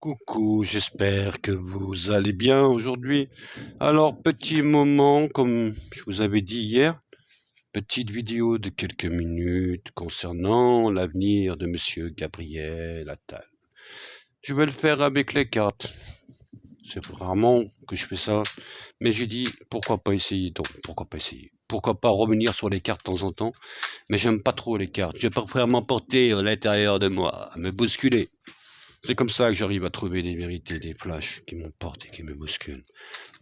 Coucou, j'espère que vous allez bien aujourd'hui. Alors, petit moment, comme je vous avais dit hier, petite vidéo de quelques minutes concernant l'avenir de Monsieur Gabriel Attal. Je vais le faire avec les cartes. C'est rarement que je fais ça, mais j'ai dit pourquoi pas essayer. Donc, pourquoi pas essayer? Pourquoi pas revenir sur les cartes de temps en temps? Mais j'aime pas trop les cartes. Je préfère m'emporter à l'intérieur de moi, à me bousculer. C'est comme ça que j'arrive à trouver des vérités, des flashs qui m'emportent et qui me bousculent.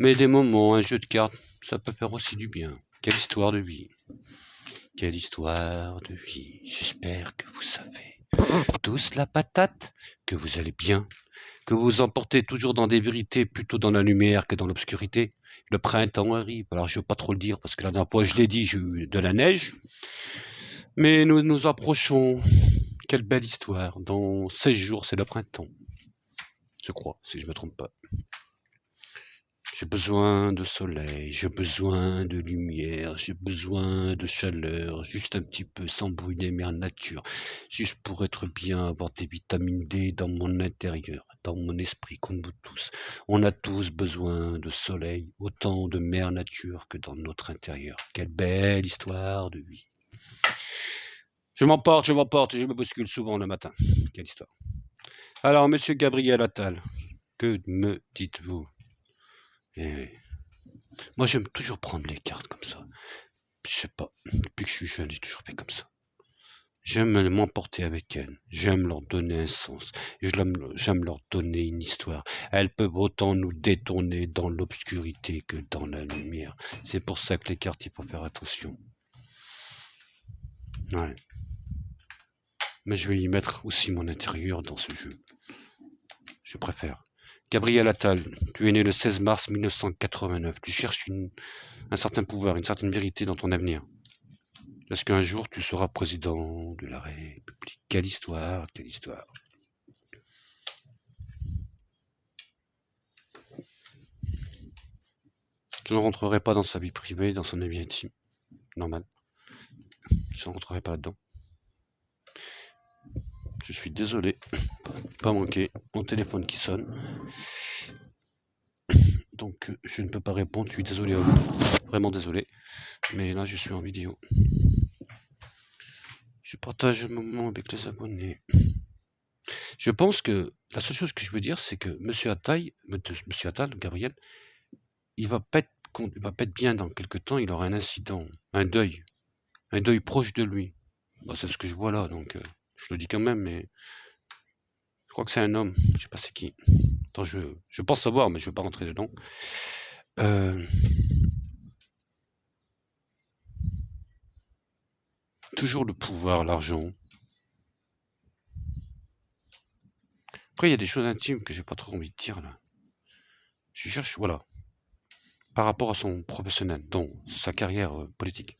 Mais des moments, un jeu de cartes, ça peut faire aussi du bien. Quelle histoire de vie. Quelle histoire de vie. J'espère que vous savez tous la patate, que vous allez bien, que vous vous emportez toujours dans des vérités plutôt dans la lumière que dans l'obscurité. Le printemps arrive, alors je ne veux pas trop le dire parce que la dernière fois je l'ai dit, j'ai eu de la neige. Mais nous nous approchons. Quelle belle histoire. Dans 16 jours, c'est le printemps. Je crois, si je ne me trompe pas. J'ai besoin de soleil, j'ai besoin de lumière, j'ai besoin de chaleur, juste un petit peu, sans brûler mer nature, juste pour être bien, avoir des vitamines D dans mon intérieur, dans mon esprit, comme vous tous. On a tous besoin de soleil, autant de mer nature que dans notre intérieur. Quelle belle histoire de vie. Je m'emporte, je me bouscule souvent le matin. Quelle histoire. Alors, monsieur Gabriel Attal, que me dites-vous? Moi, j'aime toujours prendre les cartes comme ça. Je sais pas, depuis que je suis jeune, j'ai toujours fait comme ça. J'aime m'emporter avec elles. J'aime leur donner un sens. J'aime leur donner une histoire. Elles peuvent autant nous détourner dans l'obscurité que dans la lumière. C'est pour ça que les cartes, il faut faire attention. Ouais. Mais je vais y mettre aussi mon intérieur dans ce jeu. Je préfère. Gabriel Attal, tu es né le 16 mars 1989. Tu cherches un certain pouvoir, une certaine vérité dans ton avenir. Est-ce qu'un jour tu seras président de la République? Quelle histoire, quelle histoire. Je ne rentrerai pas dans sa vie privée, dans son vie intime. Normal. Je ne rentrerai pas là-dedans. Je suis désolé. Pas manquer. Mon téléphone qui sonne. Donc je ne peux pas répondre. Je suis désolé à vous. Vraiment désolé. Mais là je suis en vidéo. Je partage le moment avec les abonnés. Je pense que la seule chose que je veux dire, c'est que Monsieur Attal, Gabriel, il va pas être bien dans quelques temps. Il aura un incident, un deuil proche de lui. Bon, c'est ce que je vois là, donc je le dis quand même, mais je crois que c'est un homme. Je sais pas c'est qui. Attends, je pense savoir, mais je veux pas rentrer dedans. Toujours le pouvoir, l'argent. Après, il y a des choses intimes que j'ai pas trop envie de dire là. Je cherche, voilà, par rapport à son professionnel, dans sa carrière politique.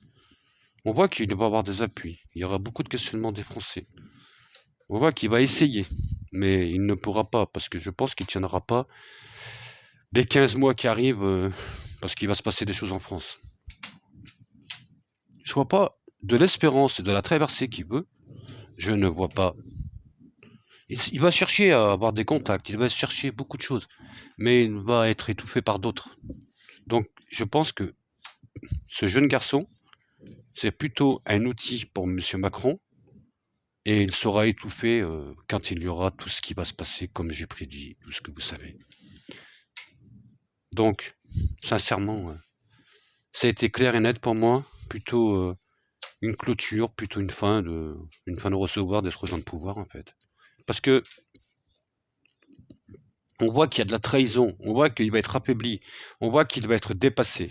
On voit qu'il va avoir des appuis. Il y aura beaucoup de questionnements des Français. On voit qu'il va essayer, mais il ne pourra pas, parce que je pense qu'il ne tiendra pas les 15 mois qui arrivent, parce qu'il va se passer des choses en France. Je vois pas de l'espérance et de la traversée qu'il veut. Je ne vois pas. Il va chercher à avoir des contacts, il va chercher beaucoup de choses, mais il va être étouffé par d'autres. Donc, je pense que ce jeune garçon, c'est plutôt un outil pour M. Macron, et il sera étouffé quand il y aura tout ce qui va se passer comme j'ai prédit, tout ce que vous savez. Donc, sincèrement, ça a été clair et net pour moi, plutôt une clôture, plutôt une fin de recevoir, d'être dans le pouvoir en fait. Parce que on voit qu'il y a de la trahison, on voit qu'il va être affaibli, on voit qu'il va être dépassé.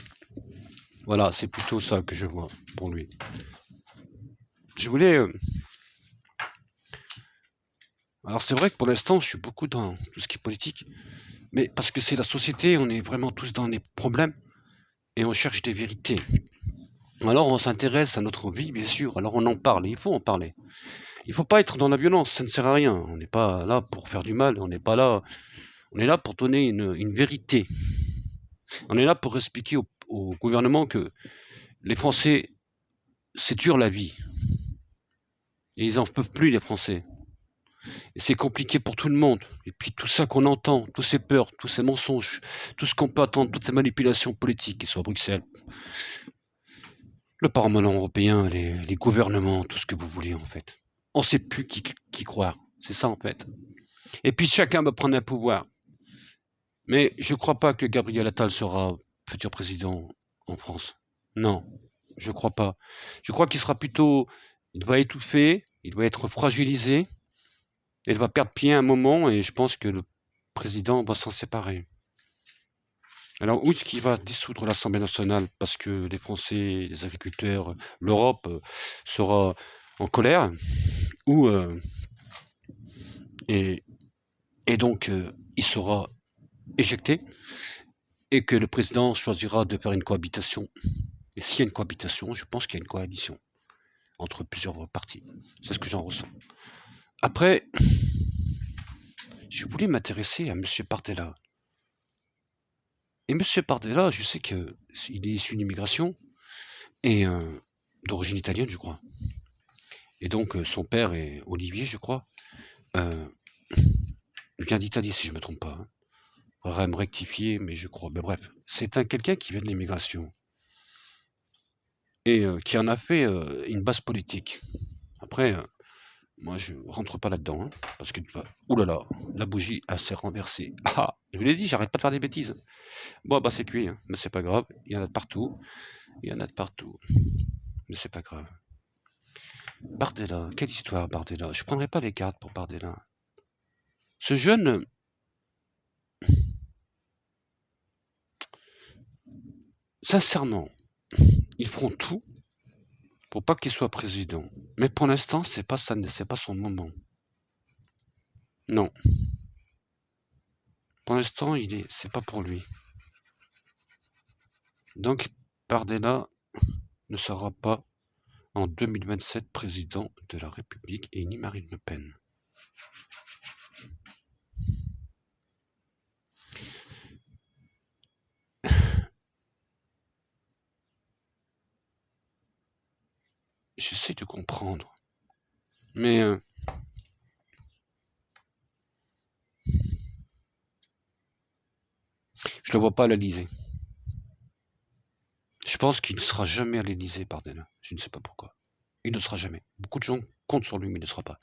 Voilà, c'est plutôt ça que je vois pour lui. Je voulais... Alors c'est vrai que pour l'instant, je suis beaucoup dans tout ce qui est politique, mais parce que c'est la société, on est vraiment tous dans des problèmes, et on cherche des vérités. Alors on s'intéresse à notre vie, bien sûr, alors on en parle, et il faut en parler. Il faut pas être dans la violence, ça ne sert à rien. On n'est pas là pour faire du mal, on n'est pas là... On est là pour donner une vérité. On est là pour expliquer au gouvernement que les Français, c'est dur la vie. Et ils en peuvent plus, les Français. Et c'est compliqué pour tout le monde. Et puis tout ça qu'on entend, tous ces peurs, tous ces mensonges, tout ce qu'on peut attendre, toutes ces manipulations politiques, qu'ils soient à Bruxelles, le Parlement européen, les gouvernements, tout ce que vous voulez en fait. On ne sait plus qui croire. C'est ça en fait. Et puis chacun va prendre un pouvoir. Mais je ne crois pas que Gabriel Attal sera futur président en France. Non, je ne crois pas. Je crois qu'il sera plutôt... Il va étouffer, il va être fragilisé, il va perdre pied à un moment et je pense que le président va s'en séparer. Alors, où est-ce qu'il va dissoudre l'Assemblée nationale parce que les Français, les agriculteurs, l'Europe sera en colère ou et donc il sera éjecté et que le président choisira de faire une cohabitation. Et s'il y a une cohabitation, je pense qu'il y a une coalition entre plusieurs partis. C'est ce que j'en ressens. Après, je voulais m'intéresser à M. Bardella. Et M. Bardella, je sais qu'il est issu d'une immigration et d'origine italienne, je crois. Et donc, son père est Olivier, je crois. Il vient d'Italie, si je ne me trompe pas. Hein. Il faudrait me rectifier, mais je crois. Mais bref, c'est quelqu'un qui vient de l'immigration. Et qui en a fait une base politique. Après, moi, je rentre pas là-dedans, hein, parce que, oulala, la bougie, elle s'est renversée. Ah, je vous l'ai dit, j'arrête pas de faire des bêtises. Bon, bah c'est cuit, hein, mais c'est pas grave, il y en a de partout. Il y en a de partout. Mais c'est pas grave. Bardella, quelle histoire, Bardella. Je prendrai pas les cartes pour Bardella. Ce jeune... Sincèrement, ils feront tout pour pas qu'il soit président. Mais pour l'instant, c'est pas son moment. Non. Pour l'instant, c'est pas pour lui. Donc, Bardella ne sera pas en 2027 président de la République et ni Marine Le Pen. J'essaie de comprendre. Mais je le vois pas à l'Élysée. Je pense qu'il ne sera jamais à l'Élysée, Bardella. Je ne sais pas pourquoi. Il ne sera jamais. Beaucoup de gens comptent sur lui, mais il ne sera pas.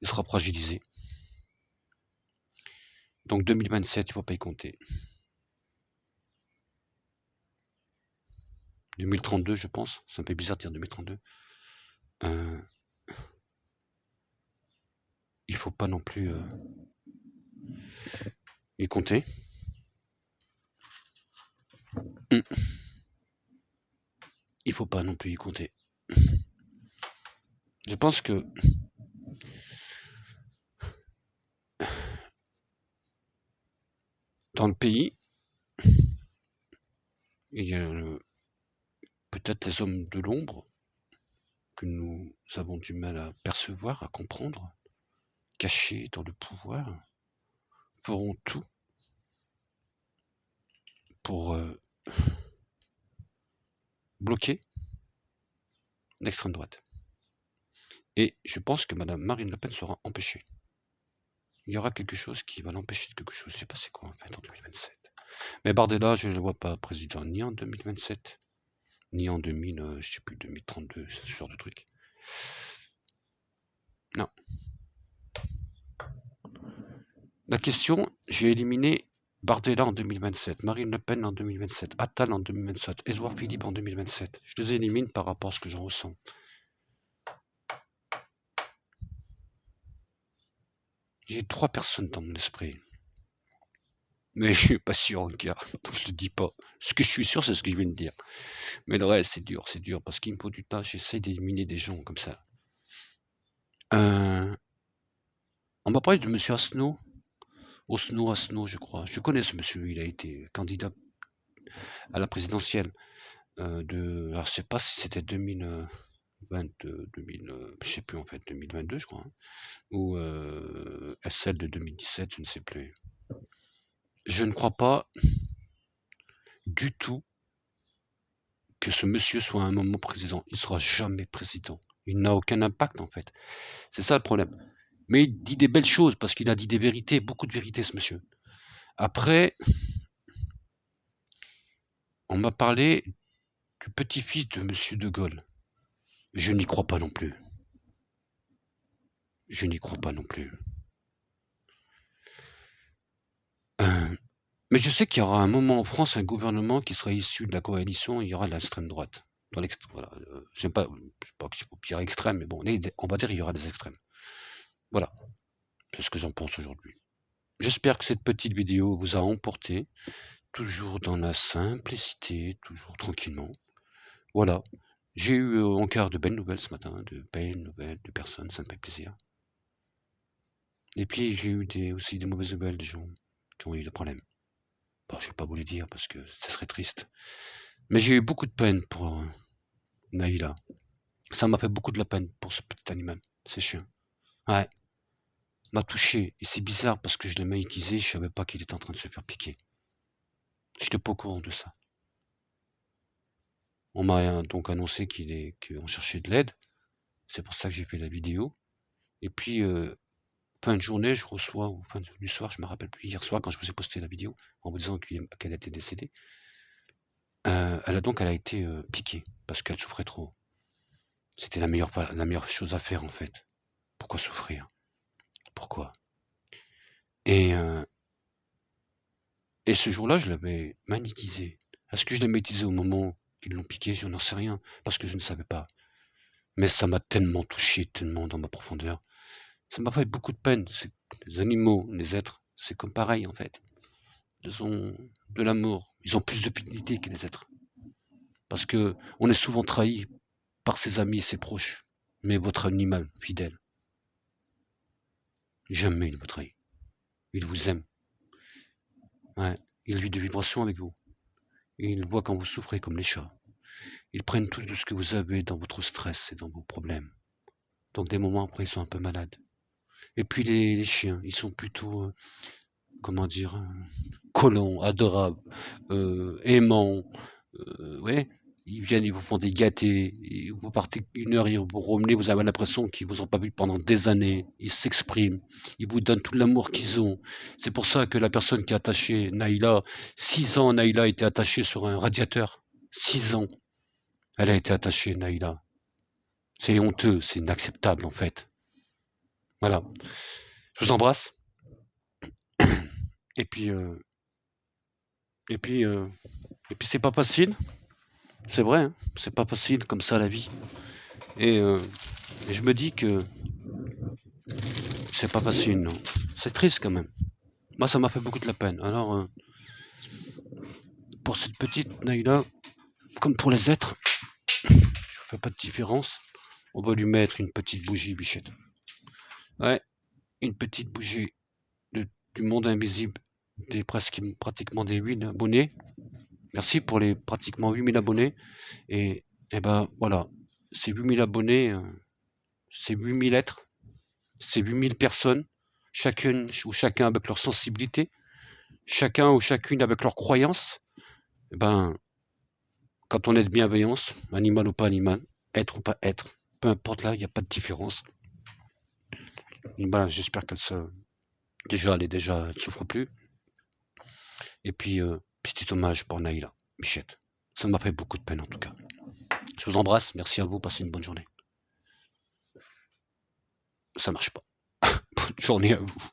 Il sera fragilisé. Donc 2027, il ne faut pas y compter. 2032, je pense. C'est un peu bizarre de dire 2032. Il ne faut pas non plus y compter. Il ne faut pas non plus y compter. Je pense que dans le pays, il y a peut-être les hommes de l'ombre que nous avons du mal à percevoir, à comprendre, cachés dans le pouvoir, feront tout pour bloquer l'extrême droite. Et je pense que Mme Marine Le Pen sera empêchée. Il y aura quelque chose qui va l'empêcher de quelque chose. Je ne sais pas c'est quoi en fait en 2027. Mais Bardella, je ne le vois pas président ni en 2027, ni en 2032, ce genre de truc. Non. La question, j'ai éliminé Bardella en 2027, Marine Le Pen en 2027, Attal en 2027, Édouard Philippe en 2027. Je les élimine par rapport à ce que j'en ressens. J'ai 3 personnes dans mon esprit. Mais je suis pas sûr encore, donc je le dis pas. Ce que je suis sûr, c'est ce que je viens de dire. Mais le reste, c'est dur, parce qu'il me faut du temps, j'essaie d'éliminer des gens comme ça. On m'a parlé de M. Asselineau, Asselineau, je crois. Je connais ce monsieur, il a été candidat à la présidentielle alors je sais pas si c'était 2020, je sais plus en fait, 2022 je crois, hein, ou celle de 2017, je ne sais plus. Je ne crois pas du tout que ce monsieur soit à un moment président. Il sera jamais président. Il n'a aucun impact en fait. C'est ça le problème. Mais il dit des belles choses, parce qu'il a dit des vérités, beaucoup de vérités, ce monsieur. Après, on m'a parlé du petit-fils de monsieur de Gaulle. Je n'y crois pas non plus. Je n'y crois pas non plus. Mais je sais qu'il y aura un moment en France, un gouvernement qui sera issu de la coalition, il y aura de l'extrême droite. Voilà, j'aime pas, je sais pas qu'il faut dire extrême, mais bon, on va dire il y aura des extrêmes. Voilà, c'est ce que j'en pense aujourd'hui. J'espère que cette petite vidéo vous a emporté, toujours dans la simplicité, toujours tranquillement. Voilà, j'ai eu encore de belles nouvelles ce matin, de belles nouvelles de personnes, ça me fait plaisir. Et puis j'ai eu aussi des mauvaises nouvelles des gens qui ont eu des problèmes. Bon, je vais pas vous les dire parce que ça serait triste. Mais j'ai eu beaucoup de peine pour Naïla. Ça m'a fait beaucoup de la peine pour ce petit animal, ces chiens. Ouais, m'a touché. Et c'est bizarre parce que je l'ai magnétisé, je savais pas qu'il était en train de se faire piquer. J'étais pas au courant de ça. On m'a donc annoncé qu'on cherchait de l'aide. C'est pour ça que j'ai fait la vidéo. Et puis, fin de journée, je reçois, ou fin du soir, je me rappelle plus, hier soir, quand je vous ai posté la vidéo, en vous disant qu'elle était décédée, elle a été piquée, parce qu'elle souffrait trop. C'était la meilleure chose à faire, en fait. Pourquoi souffrir? Pourquoi? Et ce jour-là, je l'avais magnétisé. Est-ce que je l'ai magnétisé au moment qu'ils l'ont piqué? Je n'en sais rien, parce que je ne savais pas. Mais ça m'a tellement touché, tellement dans ma profondeur. Ça m'a fait beaucoup de peine. Les animaux, les êtres, c'est comme pareil, en fait. Ils ont de l'amour. Ils ont plus de dignité que les êtres. Parce que on est souvent trahi par ses amis et ses proches. Mais votre animal fidèle, jamais il vous trahit. Il vous aime. Ouais. Il vit de vibrations avec vous. Et il voit quand vous souffrez comme les chats. Ils prennent tout ce que vous avez dans votre stress et dans vos problèmes. Donc des moments après, ils sont un peu malades. Et puis les chiens, ils sont plutôt, comment dire, collants, adorables, aimants. Ouais, ils viennent, ils vous font des gâtés, vous partez 1 heure, ils vous revenez, vous avez l'impression qu'ils vous ont pas vu pendant des années. Ils s'expriment, ils vous donnent tout l'amour qu'ils ont. C'est pour ça que la personne qui a attaché Naïla, 6 ans, Naïla a été attachée sur un radiateur. 6 ans, elle a été attachée, Naïla. C'est honteux, c'est inacceptable en fait. Voilà. Je vous embrasse. Et puis, et puis, et puis c'est pas facile. C'est vrai, hein, c'est pas facile comme ça la vie. Et je me dis que c'est pas facile, non. C'est triste quand même. Moi, ça m'a fait beaucoup de la peine. Alors, pour cette petite Naïla, comme pour les êtres, je fais pas de différence. On va lui mettre une petite bougie, Bichette. Ouais, une petite bougie du monde invisible, pratiquement des 8 abonnés. Merci pour les pratiquement 8000 abonnés. Et ben voilà, ces 8000 abonnés, c'est 8000 êtres, c'est 8000 personnes, chacune ou chacun avec leur sensibilité, chacun ou chacune avec leur croyance. Et ben, quand on est de bienveillance, animal ou pas animal, être ou pas être, peu importe là, il n'y a pas de différence. Et ben, j'espère qu'elle elle souffre plus. Et puis, petit hommage pour Naïla, Bichette. Ça m'a fait beaucoup de peine en tout cas. Je vous embrasse, merci à vous, passez une bonne journée. Ça marche pas. Bonne journée à vous.